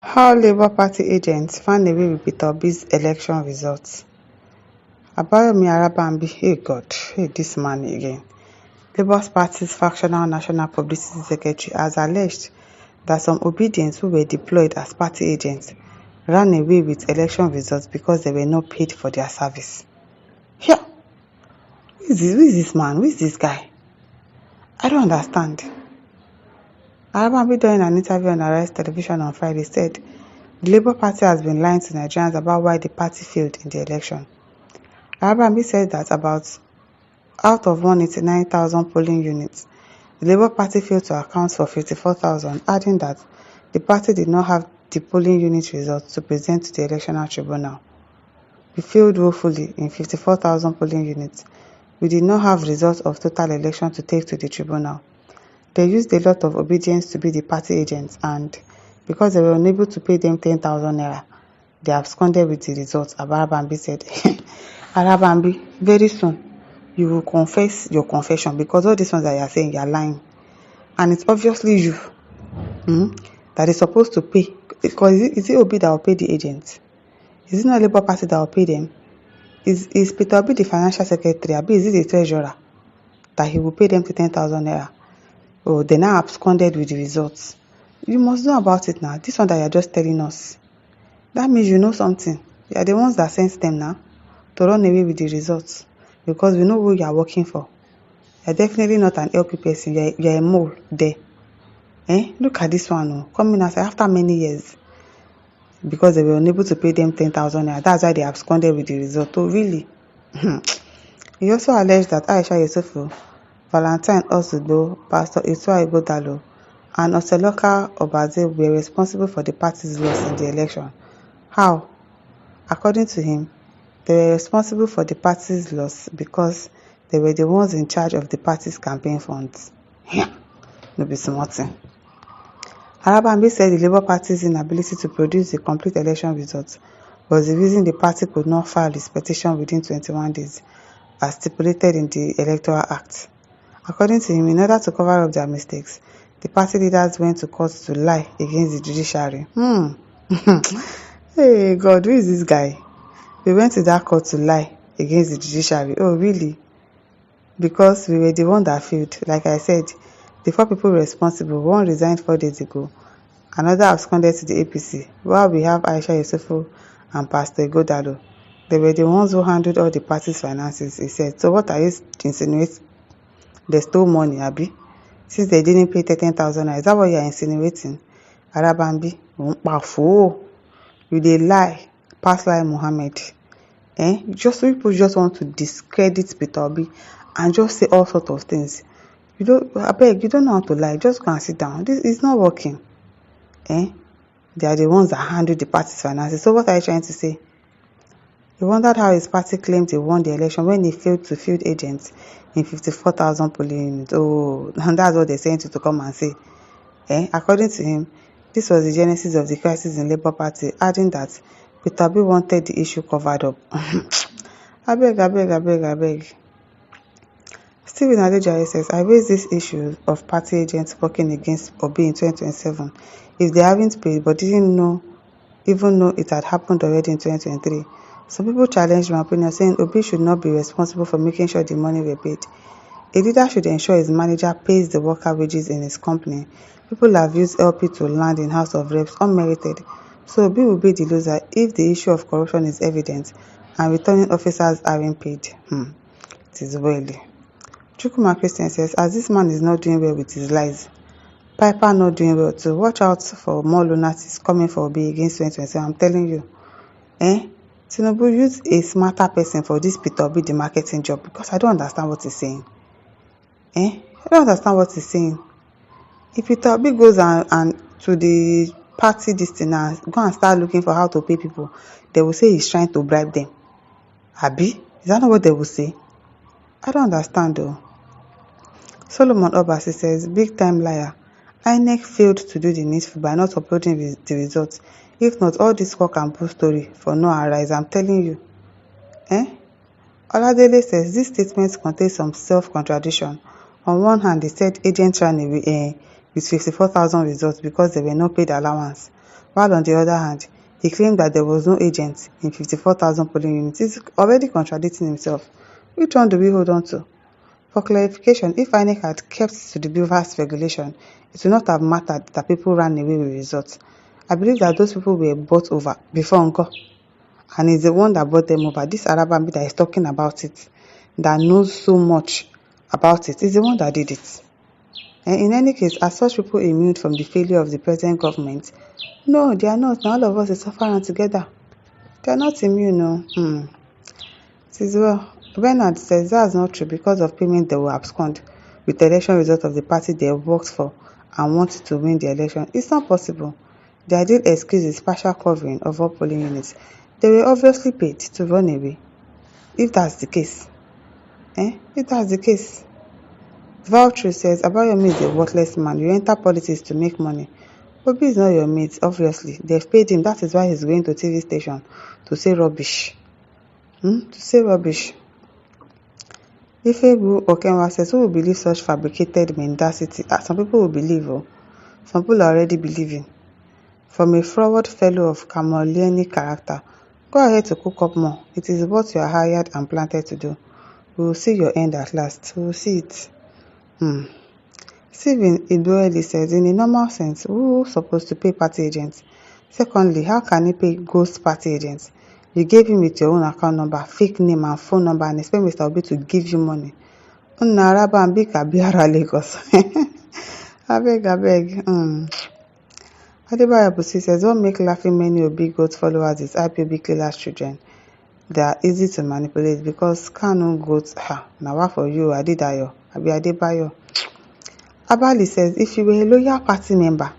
How Labour Party agents found away with Peter Obi's election results. Arabambi, hey God, hey this man again. Labour Party's factional national publicity secretary has alleged that some Obidents who were deployed as party agents ran away with election results because they were not paid for their service. Yeah, who is this man? Who is this guy? I don't understand. Arabambi, during an interview on Arise Television on Friday, said the Labour Party has been lying to Nigerians about why the party failed in the election. Arabambi said that out of 189,000 polling units, the Labour Party failed to account for 54,000, adding that the party did not have the polling unit results to present to the electoral tribunal. We failed woefully in 54,000 polling units. We did not have results of total election to take to the tribunal. They used a lot of obedience to be the party agents, and because they were unable to pay them 10,000 naira, they absconded with the results, Arabambi said. Arabambi, very soon you will confess your confession, because all these ones that you are saying, you are lying. And it's obviously you that is supposed to pay. Because is it Obi that will pay the agents? Is it not Labour Party that will pay them? Is Peter Obi the financial secretary? Abi is it the treasurer that he will pay them to 10,000 naira? Oh, they now absconded with the results. You must know about it now. This one that you are just telling us, that means you know something. You are the ones that sent them now to run away with the results, because we know who you are working for. You are definitely not an LP person. You are a mole there. Look at this one. Coming after many years, because they were unable to pay them 10,000 naira. That's why they absconded with the result. Oh, really? He also alleged that Aisha Yusufu, Valentine Osugbo, Pastor Itua Igodalo, and Oseloka Obaze were responsible for the party's loss in the election. How? According to him, they were responsible for the party's loss because they were the ones in charge of the party's campaign funds. No be small thing. Arabambi said the Labour Party's inability to produce the complete election results was the reason the party could not file its petition within 21 days, as stipulated in the Electoral Act. According to him, in order to cover up their mistakes, the party leaders went to court to lie against the judiciary. Hey God, who is this guy? We went to that court to lie against the judiciary. Oh, really? Because we were the one that failed. Like I said, the 4 people responsible, one resigned 4 days ago, another absconded to the APC, while we have Aisha Yusufu and Pastor Igodalo. They were the ones who handled all the party's finances, he said. So what are you insinuating? They stole money, Abi? Since they didn't pay 13,000, is that what you are insinuating? Arabambi, you dey lie, pass lie Muhammad. People just want to discredit Peter Obi and just say all sorts of things. You don't know how to lie. Just go and sit down. This is not working. They are the ones that handle the party's finances. So what are you trying to say? He wondered how his party claimed he won the election when he failed to field agents in 54,000 polling units. Oh, and that's what they're saying to come and say. According to him, this was the genesis of the crisis in Labour Party, adding that Peter Obi wanted the issue covered up. I beg. Stephen Adejare says, I raised this issue of party agents working against Obi in 2027 if they haven't paid but didn't even know it had happened already in 2023. Some people challenged my opinion, saying Obi should not be responsible for making sure the money were paid. A leader should ensure his manager pays the worker wages in his company. People have used LP to land in House of Reps unmerited, so Obi will be the loser if the issue of corruption is evident and returning officers aren't paid. It is well. Chukuma Christian says, as this man is not doing well with his lies, Piper not doing well too. Watch out for more lunatics coming for Obi against 2027. I'm telling you. Tinubu use a smarter person for this Peter Obi the marketing job, because I don't understand what he's saying. I don't understand what he's saying. If Peter Obi goes and to the party this thing now, go and start looking for how to pay people, they will say he's trying to bribe them. Abi? Is that not what they will say? I don't understand though. Solomon Obasi says, big time liar. INEC failed to do the needful by not uploading the results. If not, all this work and pull story for no arise, I'm telling you. Oladele says, this statement contains some self-contradiction. On one hand, they said agents ran away with 54,000 results because they were not paid allowance. while on the other hand, he claimed that there was no agent in 54,000 polling units. He's already contradicting himself. Which one do we hold on to? For clarification, if INEC had kept to the BVAS regulation, it would not have mattered that people ran away with results. I believe that those people were bought over before Uncle, and it's the one that brought them over. This Arabambi that is talking about it, that knows so much about it, is the one that did it. And in any case, are such people immune from the failure of the present government? No, they are not. Now all of us are suffering together. They are not immune, no. It is well. Bernard says that's not true. Because of payment, they will abscond with the election result of the party they worked for and wanted to win the election. It's not possible. The ideal excuse is partial covering of all polling units. They were obviously paid to run away. If that's the case. If that's the case. Valtru says Abayomi is a worthless man. You enter politics to make money. Obi is not your mate, obviously. They've paid him. That is why he's going to TV station to say rubbish. To say rubbish. Ifebu Okenwa says, who will believe such fabricated mendacity? Some people will believe, some people are already believing. From a forward fellow of chameleonic character, go ahead to cook up more. It is what you are hired and planted to do. We will see your end at last. We will see it. Stephen Idoeli says, in a normal sense, who is supposed to pay party agents? Secondly, how can he pay ghost party agents? You gave him with your own account number, fake name and phone number, and expect Mr. Obi to give you money. Arabambi Kabiara Lagos. Abeg. Adebayo Busi says, what make laughing many Obi goat followers is IPOB killers' children. They are easy to manipulate because Kanu goats, now what for you, Adedayo, Abi Adebayo. Abali says, if you were a loyal party member,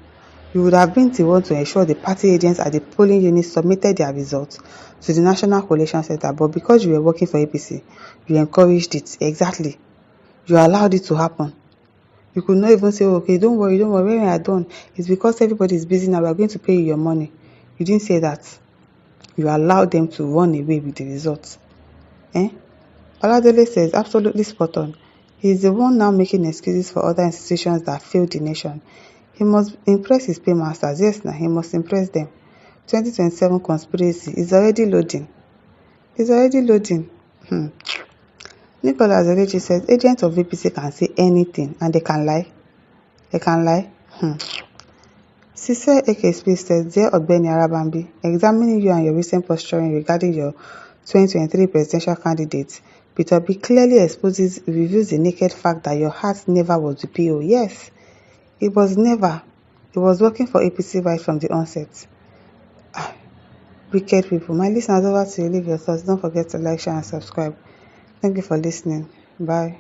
you would have been the one to ensure the party agents at the polling units submitted their results to the National Collation Center, but because you were working for APC, you encouraged it. Exactly. You allowed it to happen. You could not even say, okay, don't worry, when we are done, it's because everybody is busy now, we are going to pay you your money. You didn't say that. You allowed them to run away with the results. Oladele says, absolutely spot on. He is the one now making excuses for other institutions that failed the nation. He must impress his paymasters. Yes, now he must impress them. 2027 conspiracy is already loading. Nicholas Olechi says, agents of APC can say anything and they can lie. Cisse AKSP says, dear Ogbeni Arabambi, examining you and your recent posturing regarding your 2023 presidential candidate, Peter B clearly reveals the naked fact that your heart never was with PO. Yes, it was never. It was working for APC right from the onset. Wicked people. My listeners, over to you. Leave your thoughts. Don't forget to like, share, and subscribe. Thank you for listening. Bye.